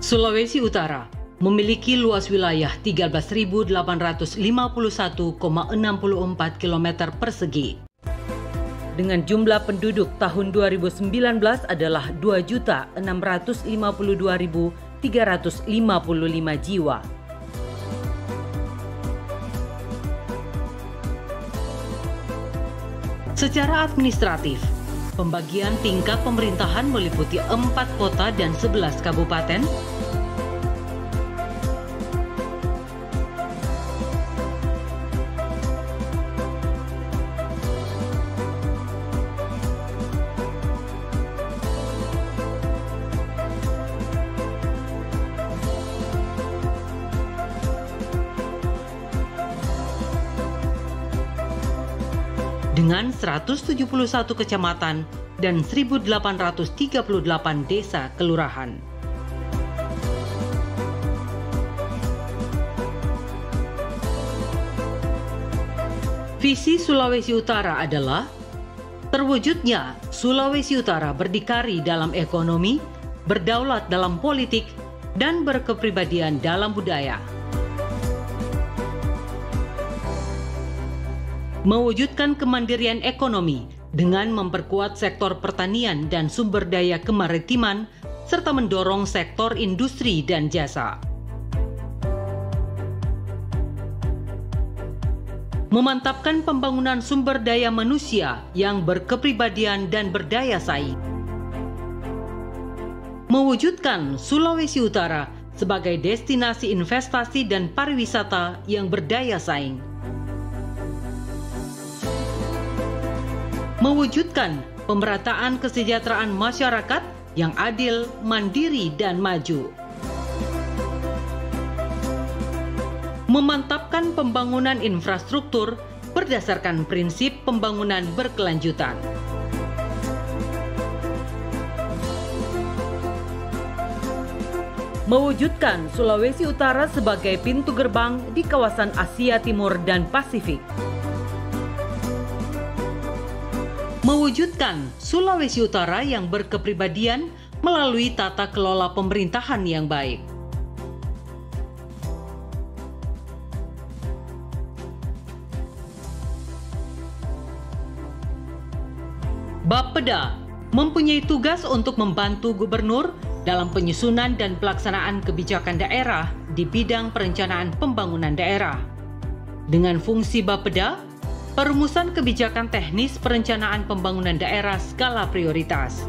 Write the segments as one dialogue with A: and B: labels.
A: Sulawesi Utara memiliki luas wilayah 13.851,64 km persegi. Dengan jumlah penduduk tahun 2019 adalah 2.652.355 jiwa. Secara administratif, pembagian tingkat pemerintahan meliputi 4 kota dan 11 kabupaten, dengan 171 kecamatan dan 1.838 desa kelurahan. Visi Sulawesi Utara adalah terwujudnya Sulawesi Utara berdikari dalam ekonomi, berdaulat dalam politik, dan berkepribadian dalam budaya. Mewujudkan kemandirian ekonomi dengan memperkuat sektor pertanian dan sumber daya kemaritiman, serta mendorong sektor industri dan jasa. Memantapkan pembangunan sumber daya manusia yang berkepribadian dan berdaya saing. Mewujudkan Sulawesi Utara sebagai destinasi investasi dan pariwisata yang berdaya saing. Mewujudkan pemerataan kesejahteraan masyarakat yang adil, mandiri, dan maju. Memantapkan pembangunan infrastruktur berdasarkan prinsip pembangunan berkelanjutan. Mewujudkan Sulawesi Utara sebagai pintu gerbang di kawasan Asia Timur dan Pasifik. Mewujudkan Sulawesi Utara yang berkepribadian melalui tata kelola pemerintahan yang baik. Bapeda mempunyai tugas untuk membantu gubernur dalam penyusunan dan pelaksanaan kebijakan daerah di bidang perencanaan pembangunan daerah. Dengan fungsi Bapeda, perumusan kebijakan teknis perencanaan pembangunan daerah skala prioritas.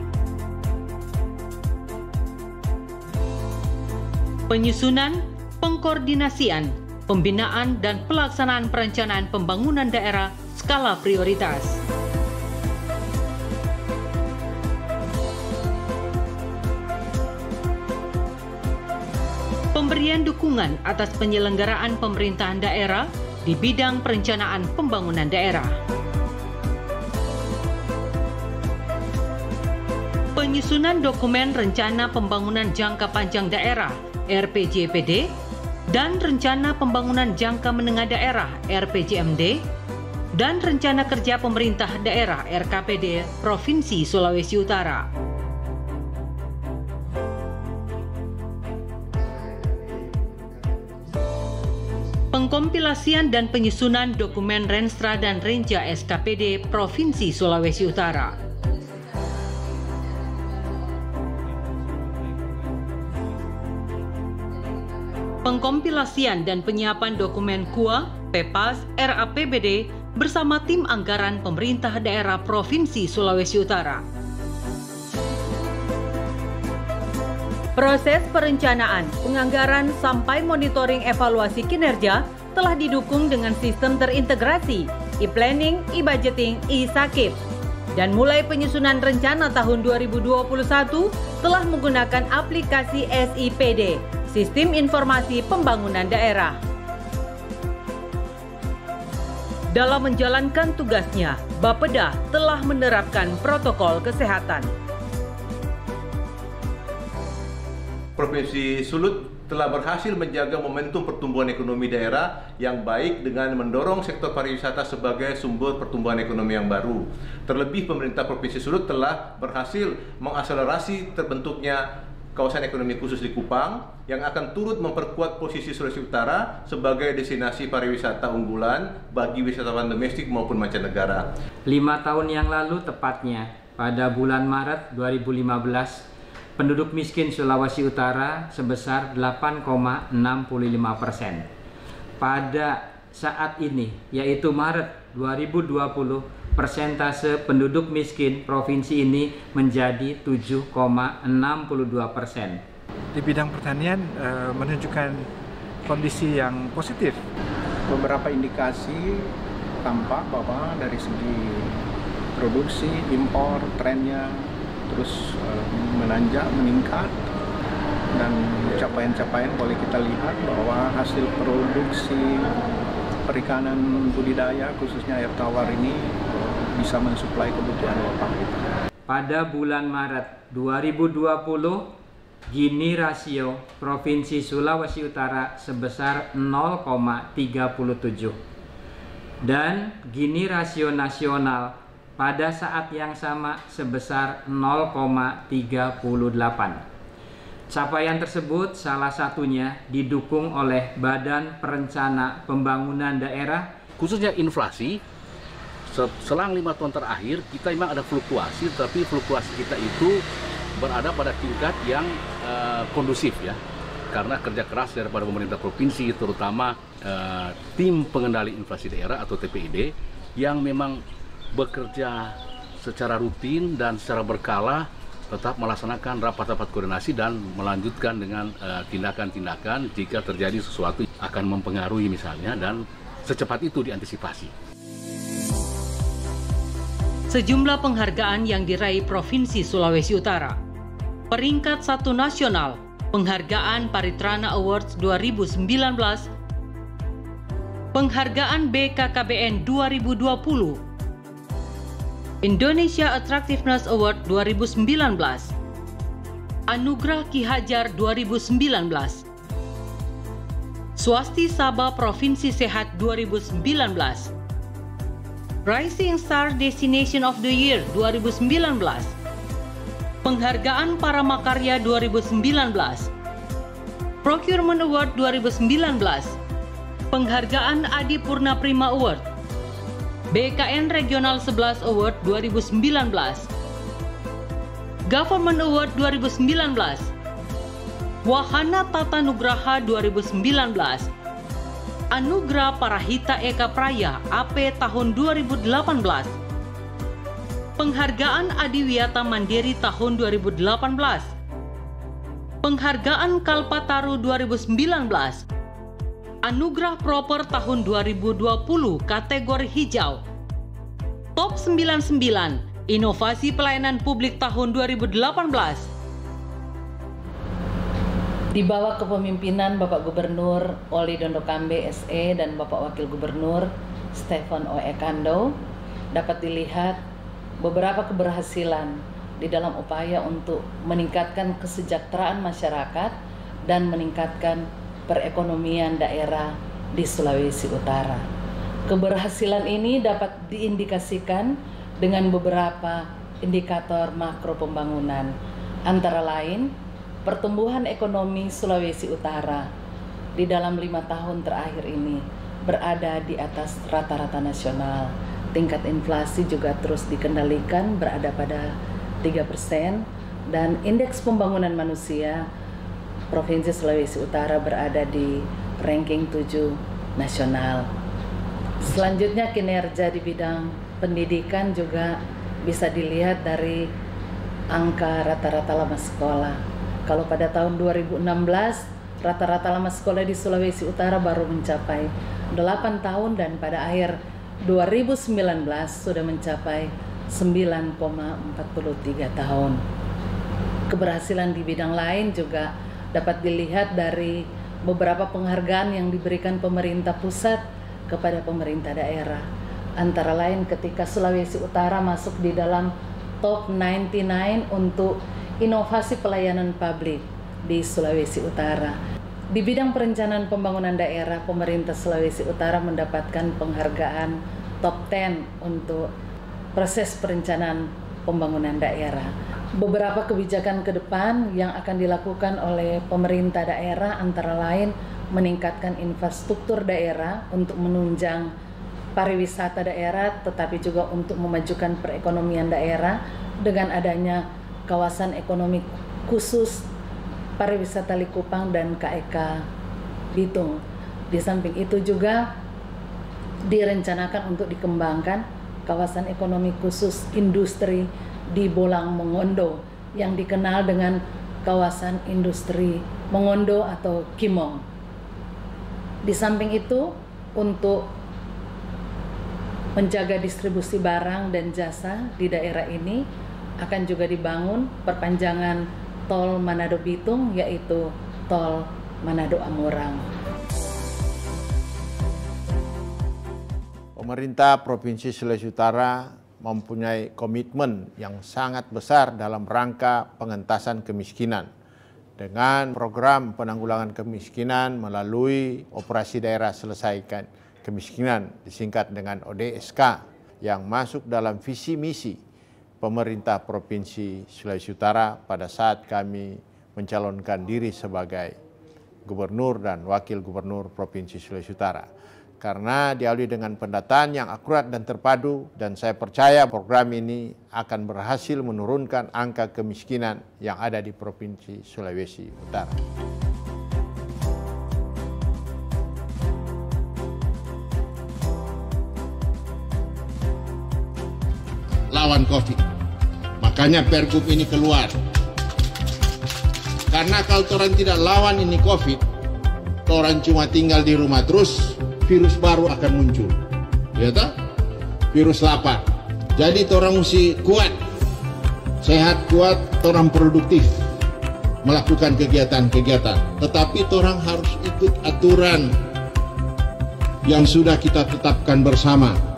A: Penyusunan, pengkoordinasian, pembinaan, dan pelaksanaan perencanaan pembangunan daerah skala prioritas. Pemberian dukungan atas penyelenggaraan pemerintahan daerah di bidang perencanaan pembangunan daerah. Penyusunan dokumen rencana pembangunan jangka panjang daerah (RPJPD) dan rencana pembangunan jangka menengah daerah (RPJMD) dan rencana kerja pemerintah daerah (RKPD) Provinsi Sulawesi Utara. Pengkompilasian dan penyusunan dokumen Renstra dan Renja SKPD Provinsi Sulawesi Utara. Pengkompilasian dan penyiapan dokumen KUA, PEPAS, RAPBD bersama tim anggaran pemerintah daerah Provinsi Sulawesi Utara. Proses perencanaan, penganggaran, sampai monitoring evaluasi kinerja telah didukung dengan sistem terintegrasi, e-planning, e-budgeting, e-sakip. Dan mulai penyusunan rencana tahun 2021 telah menggunakan aplikasi SIPD, Sistem Informasi Pembangunan Daerah. Dalam menjalankan tugasnya, Bapeda telah menerapkan protokol kesehatan.
B: Provinsi Sulut telah berhasil menjaga momentum pertumbuhan ekonomi daerah yang baik dengan mendorong sektor pariwisata sebagai sumber pertumbuhan ekonomi yang baru. Terlebih pemerintah Provinsi Sulut telah berhasil mengakselerasi terbentuknya kawasan ekonomi khusus di Kupang yang akan turut memperkuat posisi Sulawesi Utara sebagai destinasi pariwisata unggulan bagi wisatawan domestik maupun mancanegara.
C: 5 tahun yang lalu tepatnya pada bulan Maret 2015, penduduk miskin Sulawesi Utara sebesar 8,65%. Pada saat ini, yaitu Maret 2020, persentase penduduk miskin provinsi ini menjadi 7,62%.
D: Di bidang pertanian menunjukkan kondisi yang positif.
E: Beberapa indikasi tampak bahwa dari segi produksi, impor, trennya terus meningkat, dan capaian-capaian boleh kita lihat bahwa hasil produksi perikanan budidaya khususnya air tawar ini bisa mensuplai kebutuhan lokal kita.
C: Pada bulan Maret 2020, Gini rasio Provinsi Sulawesi Utara sebesar 0,37 dan Gini rasio nasional pada saat yang sama sebesar 0,38. Capaian tersebut salah satunya didukung oleh Badan Perencana Pembangunan Daerah.
F: Khususnya inflasi, selang 5 tahun terakhir kita memang ada fluktuasi, tapi fluktuasi kita itu berada pada tingkat yang kondusif ya, karena kerja keras daripada pemerintah provinsi, terutama tim pengendali inflasi daerah atau TPID yang memang bekerja secara rutin dan secara berkala, tetap melaksanakan rapat-rapat koordinasi dan melanjutkan dengan tindakan-tindakan jika terjadi sesuatu akan mempengaruhi misalnya, dan secepat itu diantisipasi.
A: Sejumlah penghargaan yang diraih Provinsi Sulawesi Utara. Peringkat 1 nasional, Penghargaan Paritrana Awards 2019, Penghargaan BKKBN 2020, Indonesia Attractiveness Award 2019, Anugerah Ki Hajar 2019, Swasti Sabah Provinsi Sehat 2019, Rising Star Destination of the Year 2019, Penghargaan Para Makarya 2019, Procurement Award 2019, Penghargaan Adi Purna Prima Award, BKN Regional 11 Award 2019, Government Award 2019, Wahana Tata Nugraha 2019, Anugerah Parahita Eka Praya AP tahun 2018, Penghargaan Adiwiyata Mandiri tahun 2018, Penghargaan Kalpataru 2019, Anugerah Proper tahun 2020 kategori hijau, Top 99 Inovasi Pelayanan Publik tahun 2018. Di bawah kepemimpinan Bapak Gubernur Oli Dondokambe SE dan Bapak Wakil Gubernur Stephen O. Ekando, dapat dilihat beberapa keberhasilan di dalam upaya untuk meningkatkan kesejahteraan masyarakat dan meningkatkan perekonomian daerah di Sulawesi Utara. Keberhasilan ini dapat diindikasikan dengan beberapa indikator makro pembangunan, antara lain pertumbuhan ekonomi Sulawesi Utara di dalam 5 tahun terakhir ini berada di atas rata-rata nasional. Tingkat inflasi juga terus dikendalikan, berada pada 3%, dan indeks pembangunan manusia Provinsi Sulawesi Utara berada di ranking 7 nasional. Selanjutnya, kinerja di bidang pendidikan juga bisa dilihat dari angka rata-rata lama sekolah. Kalau pada tahun 2016, rata-rata lama sekolah di Sulawesi Utara baru mencapai 8 tahun, dan pada akhir 2019 sudah mencapai 9,43 tahun. Keberhasilan di bidang lain juga dapat dilihat dari beberapa penghargaan yang diberikan pemerintah pusat kepada pemerintah daerah. Antara lain ketika Sulawesi Utara masuk di dalam top 99 untuk inovasi pelayanan publik di Sulawesi Utara. Di bidang perencanaan pembangunan daerah, pemerintah Sulawesi Utara mendapatkan penghargaan top 10 untuk proses perencanaan pembangunan daerah.
G: beberapa kebijakan ke depan yang akan dilakukan oleh pemerintah daerah antara lain meningkatkan infrastruktur daerah untuk menunjang pariwisata daerah, tetapi juga untuk memajukan perekonomian daerah dengan adanya kawasan ekonomi khusus pariwisata Likupang dan KEK Bitung. Di samping itu juga direncanakan untuk dikembangkan kawasan ekonomi khusus industri di Bolang Mongondo yang dikenal dengan kawasan industri Mongondo atau Kimong. Di samping itu, untuk menjaga distribusi barang dan jasa di daerah ini akan juga dibangun perpanjangan tol Manado Bitung, yaitu tol Manado Amurang.
H: Pemerintah Provinsi Sulawesi Utara mempunyai komitmen yang sangat besar dalam rangka pengentasan kemiskinan. Dengan program penanggulangan kemiskinan melalui Operasi Daerah Selesaikan Kemiskinan, disingkat dengan ODSK, yang masuk dalam visi misi pemerintah Provinsi Sulawesi Utara pada saat kami mencalonkan diri sebagai Gubernur dan Wakil Gubernur Provinsi Sulawesi Utara. Karena diawali dengan pendataan yang akurat dan terpadu, dan saya percaya program ini akan berhasil menurunkan angka kemiskinan yang ada di Provinsi Sulawesi Utara.
I: Lawan COVID. Makanya Pergub ini keluar. Karena kalau orang tidak lawan ini COVID, orang cuma tinggal di rumah terus, virus baru akan muncul, ya toh? Virus lapar. Jadi orang mesti kuat, sehat, kuat, orang produktif melakukan kegiatan-kegiatan. Tetapi orang harus ikut aturan yang sudah kita tetapkan bersama.